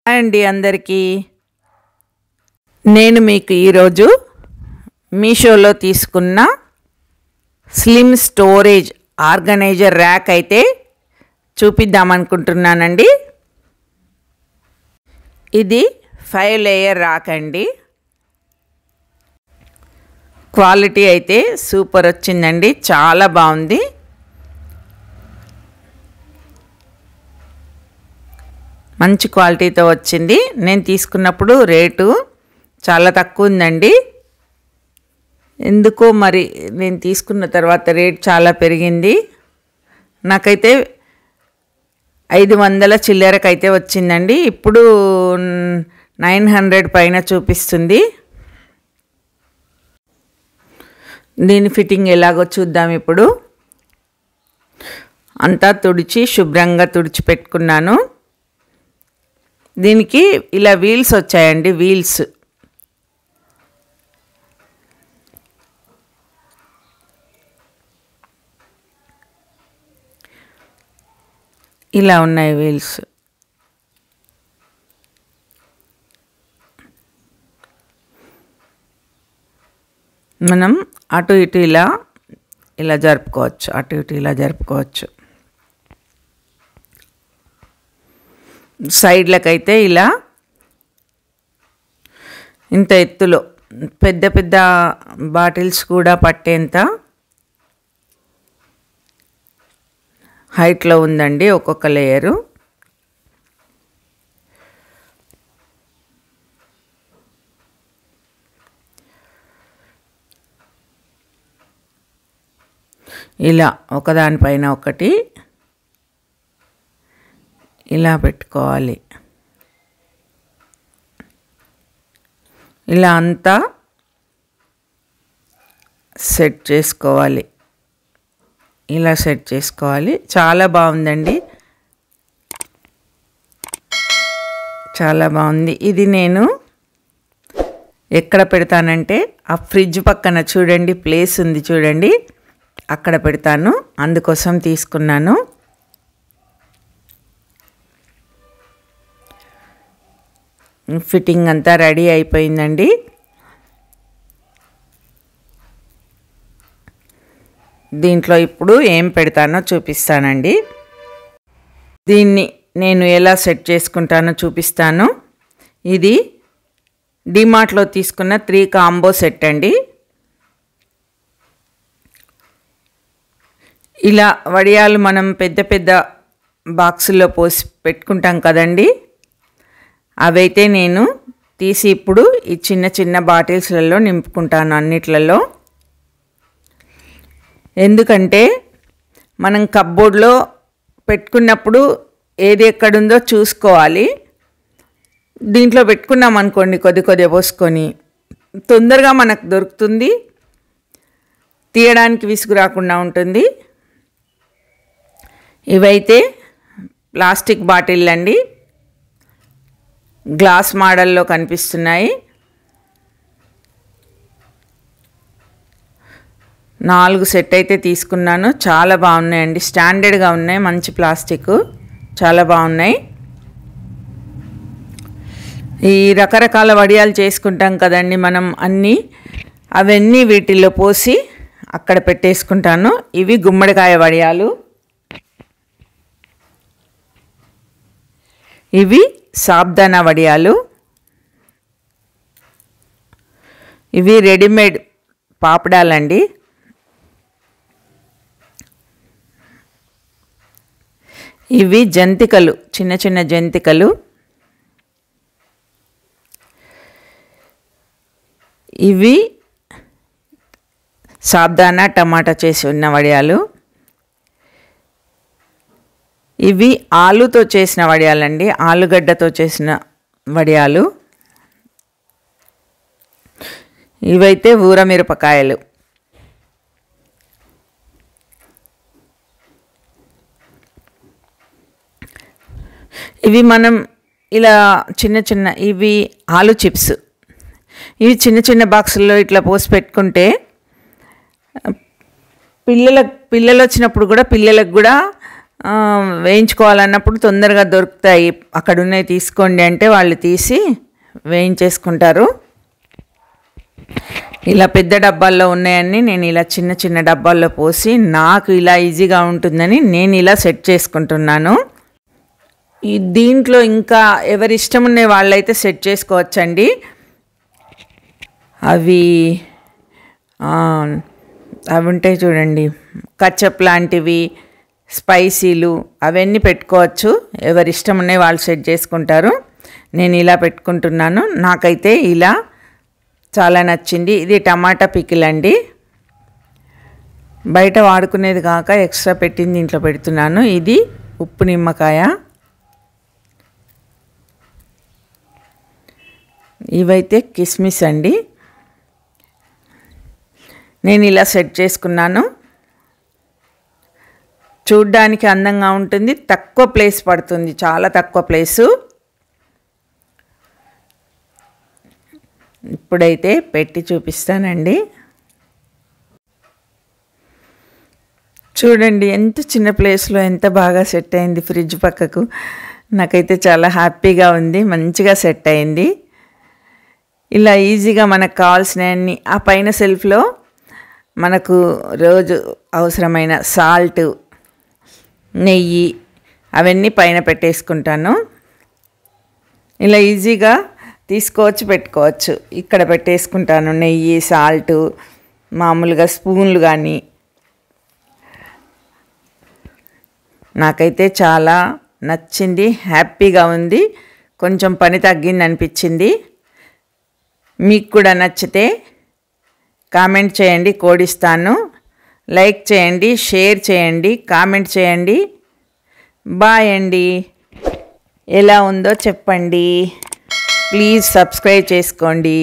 అండి అందరికీ నేను మీకు ఈరోజు మీషోలో తీసుకున్న స్లిమ్ స్టోరేజ్ ఆర్గనైజర్ ర్యాక్ అయితే చూపిద్దామనుకుంటున్నానండి. ఇది 5 లేయర్ ర్యాక్ అండి. క్వాలిటీ అయితే సూపర్ వచ్చిందండి, చాలా బాగుంది. మంచి క్వాలిటీతో వచ్చింది. నేను తీసుకున్నప్పుడు రేటు చాలా తక్కువ ఉందండి. ఎందుకో మరి నేను తీసుకున్న తర్వాత రేట్ చాలా పెరిగింది. నాకైతే 500 చిల్లరకైతే వచ్చిందండి. ఇప్పుడు 900 పైన చూపిస్తుంది. దీని ఫిట్టింగ్ ఎలాగో చూద్దాం. ఇప్పుడు అంతా శుభ్రంగా తుడిచి పెట్టుకున్నాను. దీనికి ఇలా వీల్స్ వచ్చాయండి. వీల్స్ ఇలా ఉన్నాయి. వీల్స్ మనం అటు ఇటు ఇలా జరుపుకోవచ్చు. అటు ఇటు ఇలా జరుపుకోవచ్చు. సైడ్లకైతే ఇలా ఇంత ఎత్తులో పెద్ద పెద్ద బాటిల్స్ కూడా పట్టేంత హైట్లో ఉందండి ఒక్కొక్క లేయరు. ఇలా ఒకదానిపైన ఒకటి ఇలా పెట్టుకోవాలి. ఇలా అంతా సెట్ చేసుకోవాలి. ఇలా సెట్ చేసుకోవాలి. చాలా బాగుందండి, చాలా బాగుంది. ఇది నేను ఎక్కడ పెడతానంటే ఆ ఫ్రిడ్జ్ పక్కన చూడండి, ప్లేస్ ఉంది చూడండి, అక్కడ పెడతాను. అందుకోసం తీసుకున్నాను. ఫిట్టింగ్ అంతా రెడీ అయిపోయిందండి. దీంట్లో ఇప్పుడు ఏం పెడతానో చూపిస్తానండి. దీన్ని నేను ఎలా సెట్ చేసుకుంటానో చూపిస్తాను. ఇది డిమార్ట్లో తీసుకున్న 3 కాంబో సెట్ అండి. ఇలా వడియాలు మనం పెద్ద పెద్ద బాక్సుల్లో పోసి పెట్టుకుంటాం కదండి, అవైతే నేను తీసి ఇప్పుడు ఈ చిన్న చిన్న బాటిల్స్లలో నింపుకుంటాను అన్నిట్లలో. ఎందుకంటే మనం కప్బోర్డ్లో పెట్టుకున్నప్పుడు ఏది ఎక్కడుందో చూసుకోవాలి. దీంట్లో పెట్టుకున్నాం అనుకోండి, కొద్దిగా పోసుకొని తొందరగా మనకు దొరుకుతుంది, తీయడానికి విసుగు రాకుండా ఉంటుంది. ఇవైతే ప్లాస్టిక్ బాటిల్ అండి, గ్లాస్ మోడల్లో కనిపిస్తున్నాయి. 4 సెట్ అయితే తీసుకున్నాను. చాలా బాగున్నాయండి, స్టాండర్డ్గా ఉన్నాయి, మంచి ప్లాస్టిక్, చాలా బాగున్నాయి. ఈ రకరకాల వడియాలు చేసుకుంటాం కదండి మనం అవన్నీ వీటిల్లో పోసి అక్కడ పెట్టేసుకుంటాను. ఇవి గుమ్మడికాయ వడియాలు, ఇవి సాబ్దానా వడియాలు, ఇవి రెడీమేడ్ పాపడాలండి. ఇవి జంతికలు, చిన్న చిన్న జంతికలు. ఇవి సాబ్దానా టమాటా చేసి ఉన్న వడియాలు. ఇవి ఆలుతో చేసిన వడియాలండి, ఆలుగడ్డతో చేసిన వడియాలు. ఇవైతే ఊరమిరపకాయలు. ఇవి మనం ఇలా చిన్న చిన్న, ఇవి ఆలు చిప్స్. ఇవి చిన్న చిన్న బాక్సుల్లో ఇట్లా పోసి పెట్టుకుంటే పిల్లలు వచ్చినప్పుడు కూడా పిల్లలకు కూడా వేయించుకోవాలన్నప్పుడు తొందరగా దొరుకుతాయి, అక్కడ ఉన్నవి తీసుకోండి అంటే వాళ్ళు తీసి వేయించేసుకుంటారు. ఇలా పెద్ద డబ్బాల్లో ఉన్నాయన్నీ నేను ఇలా చిన్న చిన్న డబ్బాల్లో పోసి నాకు ఇలా ఈజీగా ఉంటుందని నేను ఇలా సెట్ చేసుకుంటున్నాను. దీంట్లో ఇంకా ఎవరి ఇష్టం ఉండే వాళ్ళైతే సెట్ చేసుకోవచ్చండి. అవి ఉంటాయి చూడండి, కచ్చప్ లాంటివి, స్పైసీలు, అవన్నీ పెట్టుకోవచ్చు. ఎవరి ఇష్టం ఉన్నాయి వాళ్ళు సెట్ చేసుకుంటారు. నేను ఇలా పెట్టుకుంటున్నాను. నాకైతే ఇలా చాలా నచ్చింది. ఇది టమాటా పికిల్ అండి. బయట వాడుకునేది కాక ఎక్స్ట్రా పెట్టింది ఇంట్లో పెడుతున్నాను. ఇది ఉప్పు నిమ్మకాయ. ఇవైతే కిస్మిస్ అండి. నేను ఇలా సెట్ చేసుకున్నాను. చూడ్డానికి అందంగా ఉంటుంది, తక్కువ ప్లేస్ పడుతుంది, చాలా తక్కువ ప్లేసు. ఇప్పుడైతే పెట్టి చూపిస్తానండి. చూడండి ఎంత చిన్న ప్లేస్లో ఎంత బాగా సెట్ అయింది ఫ్రిడ్జ్ పక్కకు. నాకైతే చాలా హ్యాపీగా ఉంది, మంచిగా సెట్ అయింది. ఇలా ఈజీగా మనకు కావాల్సినవన్నీ ఆ పైన సెల్ఫ్లో మనకు రోజు అవసరమైన సాల్ట్, నెయ్యి అవన్నీ పైన పెట్టేసుకుంటాను. ఇలా ఈజీగా తీసుకోవచ్చు, పెట్టుకోవచ్చు. ఇక్కడ పెట్టేసుకుంటాను నెయ్యి, సాల్ట్, మామూలుగా స్పూన్లు కానీ. నాకైతే చాలా నచ్చింది, హ్యాపీగా ఉంది. కొంచెం పని తగ్గింది అనిపించింది. మీకు కూడా నచ్చితే కామెంట్ చేయండి, కోడిస్తాను. లైక్ చేయండి, షేర్ చేయండి, కామెంట్ చేయండి. బాయ్ అండి. ఎలా ఉందో చెప్పండి. ప్లీజ్ సబ్స్క్రైబ్ చేసుకోండి.